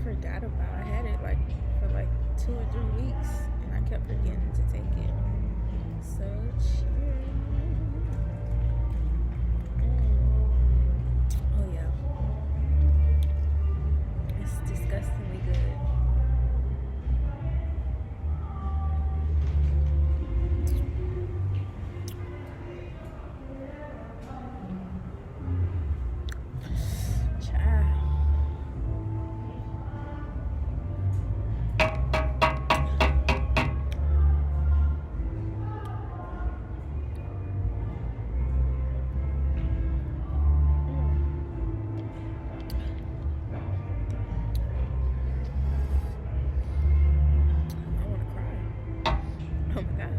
forgot about. I had it like for like 2 or 3 weeks, and I kept forgetting to take it. So cheers. Oh yeah, it's disgustingly good. Child. I want to cry. Oh my god,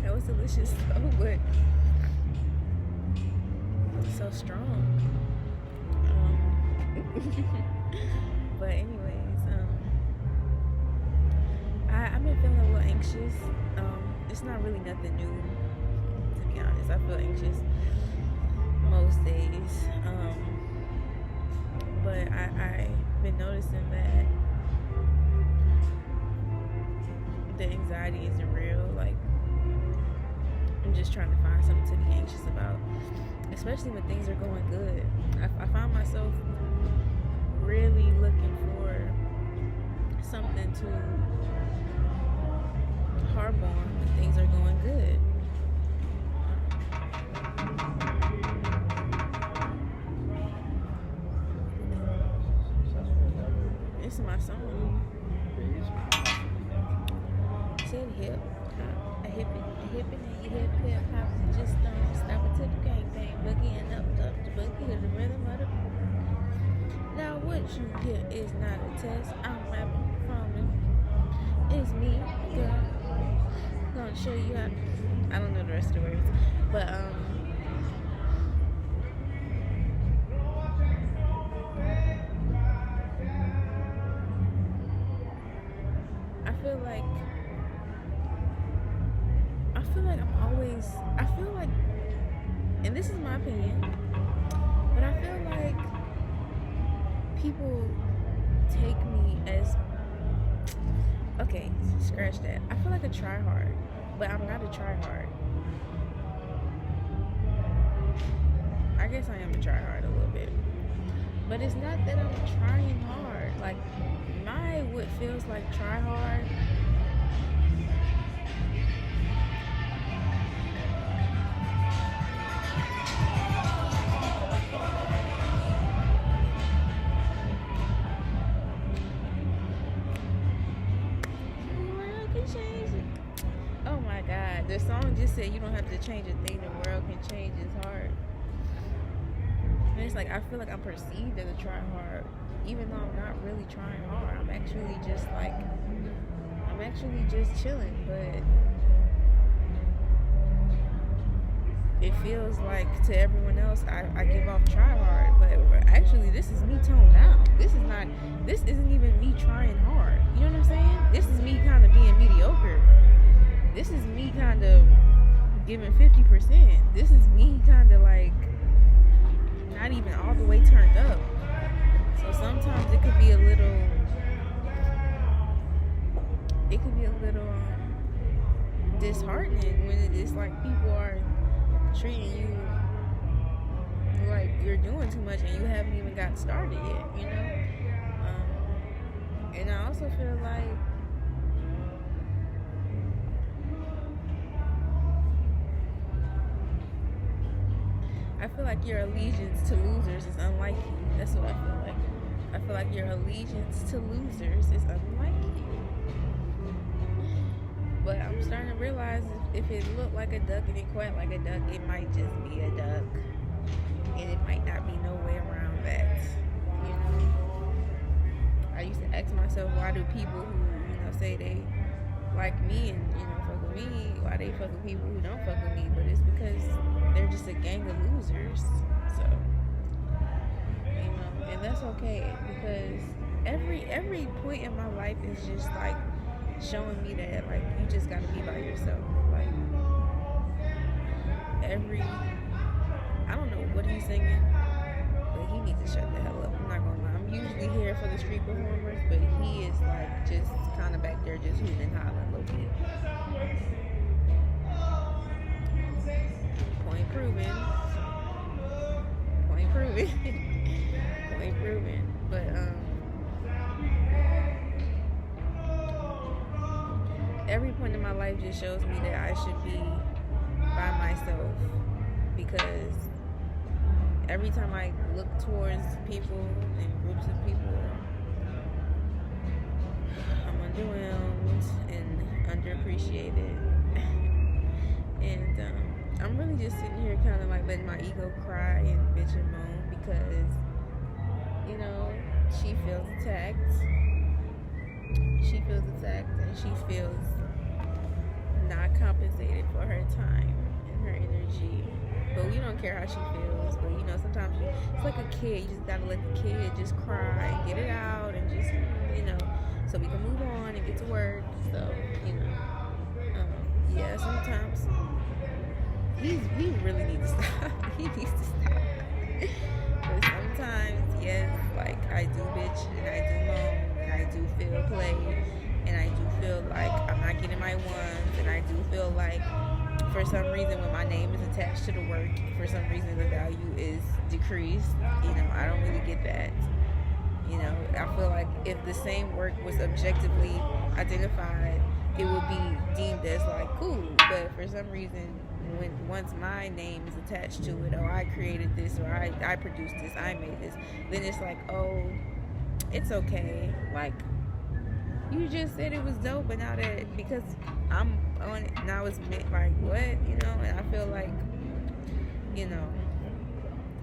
that was delicious though, but so strong. But anyways, I've been feeling a little anxious. It's not really nothing new, to be honest. I feel anxious most days. But I've been noticing that the anxiety isn't real. Like, I'm just trying to find something to be anxious about, especially when things are going good. I find myself really looking for something to harp on when things are going good. This is my song. Said hip hop, a hippie, and you hip hop, and just don't stop it to the gang bang, boogie and up the boogie to the rhythm of the. Now what you hear is not a test. I'm rapping from it. It's me, girl. Gonna show you how. I don't know the rest of the words, but I feel like I feel like, and this is my opinion, but I feel like people take me as, okay, scratch that. I feel like a try hard, but I'm not a try hard. I guess I am a try hard a little bit, but it's not that I'm trying hard. Like, what feels like try hard. Oh my god, the song just said you don't have to change a thing, the world can change his heart. And it's like, I feel like I'm perceived as a try hard, even though I'm not really trying hard. I'm actually just chilling, but it feels like to everyone else I give off try hard, but actually this is me toned down. This isn't even me trying hard. You know what I'm saying? This is me kind of being mediocre. This is me kind of giving 50%. This is me kind of like not even all the way turned up. So sometimes it could be a little disheartening when it's like people are treating you like you're doing too much and you haven't even got started yet, you know? And I also feel like your allegiance to losers is unlike you. That's what I feel like. I feel like your allegiance to losers is unlike you. But I'm starting to realize if it looked like a duck and it quacked like a duck, it might just be a duck. And it might not be no way around that. You know? I used to ask myself, why do people who, say they like me and, fuck with me, why they fuck with people who don't fuck with me? But it's because they're just a gang of losers. So, and that's okay, because every point in my life is just like showing me that like you just gotta be by yourself. Like I don't know what he's singing, but he needs to shut the hell up. I'm not gonna lie. I'm usually here for the street performers, but he is like just kind of back there just hooting and hollering low key. Point proven. Point proven. Point proven. But every point in my life just shows me that I should be by myself, because every time I look towards people and groups of people, I'm underwhelmed and underappreciated. And I'm really just sitting here kind of like letting my ego cry and bitch and moan because, you know, she feels attacked. She feels attacked and she feels not compensated for her time and her energy. But we don't care how she feels. But you know, sometimes it's like a kid. You just gotta let the kid just cry and get it out and just, you know, so we can move on and get to work. So, you know, yeah, sometimes he really needs to stop. He needs to stop. But sometimes, yes, like I do bitch and I do moan and I do feel played and I do feel like I'm not getting my ones, and I do feel like for some reason when my name is attached to the work, for some reason the value is decreased. You know, I don't really get that. You know, I feel like if the same work was objectively identified, it would be deemed as like cool. But for some reason, once my name is attached to it, or I created this, or I produced this, I made this, then it's like, oh, it's okay. Like, you just said it was dope, but now that, because I'm on it, now it's like, what? You know, and I feel like, you know,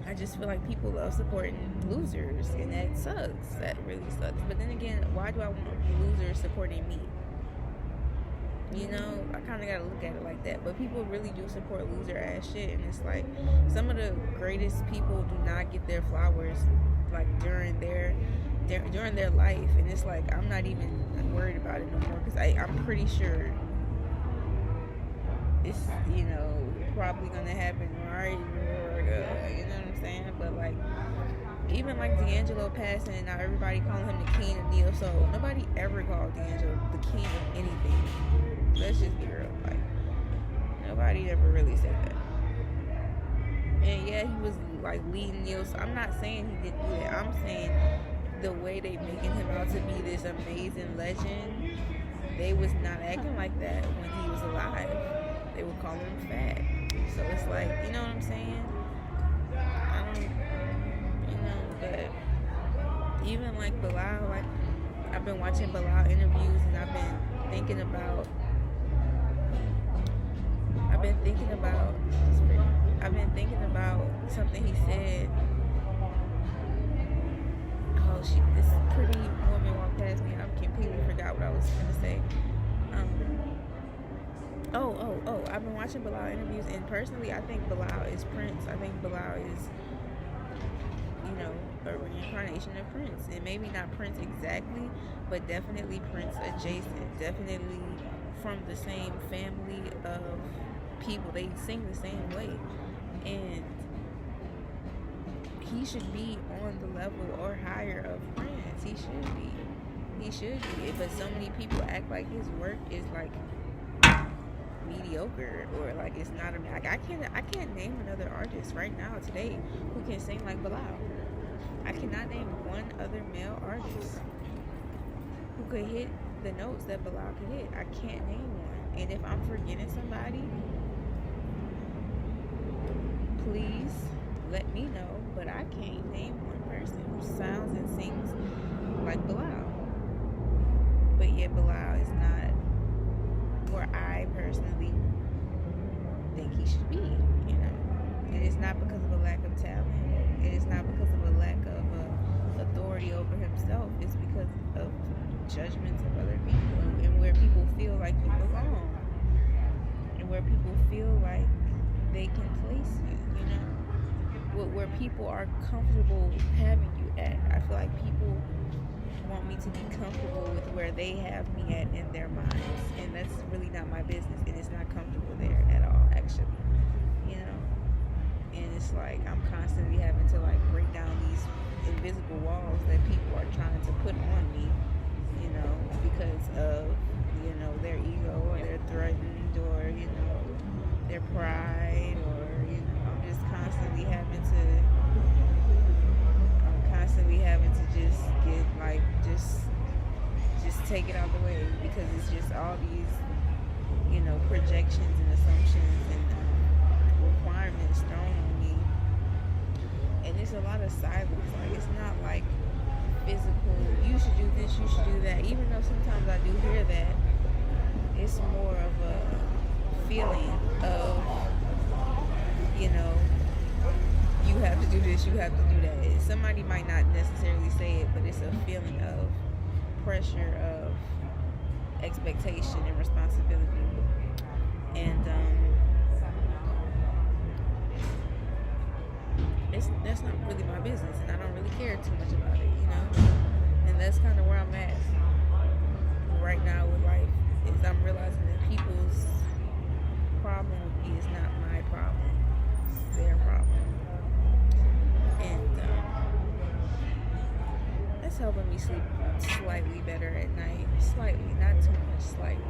I just feel like people love supporting losers, and that sucks. That really sucks. But then again, why do I want losers supporting me? You know, I kind of got to look at it like that. But people really do support loser ass shit, and it's like some of the greatest people do not get their flowers like during their life, and it's like I'm not even worried about it no more, because I'm pretty sure it's, you know, probably gonna happen right, you know what I'm saying? But like, even like D'Angelo passing, and now everybody calling him the king of neo soul. Nobody ever called D'Angelo the king of anything. Let's just be real. Like, nobody ever really said that. And yeah, he was like leading neo soul. I'm not saying he didn't do that. I'm saying the way they making him out to be this amazing legend, they was not acting like that when he was alive. They would call him fat. So it's like, you know what I'm saying? I don't, you know, but even like Bilal, like I've been watching Bilal interviews, and I've been thinking about something he said. Oh shit, this pretty woman walked past me. I completely forgot what I was going to say. I've been watching Bilal interviews, and personally, I think Bilal is Prince. I think Bilal is, you know, a reincarnation of Prince. And maybe not Prince exactly, but definitely Prince adjacent. Definitely from the same family of people. They sing the same way. And he should be on the level or higher of Prince. He should be. But so many people act like his work is like mediocre, or like it's not a, like I can't name another artist right now today who can sing like Bilal. I cannot name one other male artist who could hit the notes that Bilal could hit. I can't name one. And if I'm forgetting somebody, please let me know. But I can't name one person who sounds and sings like Bilal. But yet Bilal is not where I personally think he should be, you know. And it's not because of a lack of talent. It is not because of a lack of authority over himself. It's because of judgments of other people, and where people feel like you belong, and where people feel like they can place you, you know. Where people are comfortable having you at. I feel like people want me to be comfortable with where they have me at in their minds, and that's really not my business, and it's not comfortable there at all, actually, you know. and it's like I'm constantly having to like break down these invisible walls that people are trying to put on me, you know, because of, you know, their ego, or they're threatened, or, you know, their pride, or, you know, I'm constantly having to just get like just take it out the way, because it's just all these, you know, projections and assumptions and requirements thrown on me, and it's a lot of silence. Like, it's not like physical, you should do this, you should do that, even though sometimes I do hear that. It's more of a feeling of, you know, you have to do this, you have to do that. Somebody might not necessarily say it, but it's a feeling of pressure, of expectation and responsibility. And that's not really my business, and I don't really care too much about it, you know. And that's kind of where I'm at right now with life. Is I'm realizing that people's problem is not my problem; it's their problem, and that's helping me sleep slightly better at night. Slightly, not too much. Slightly.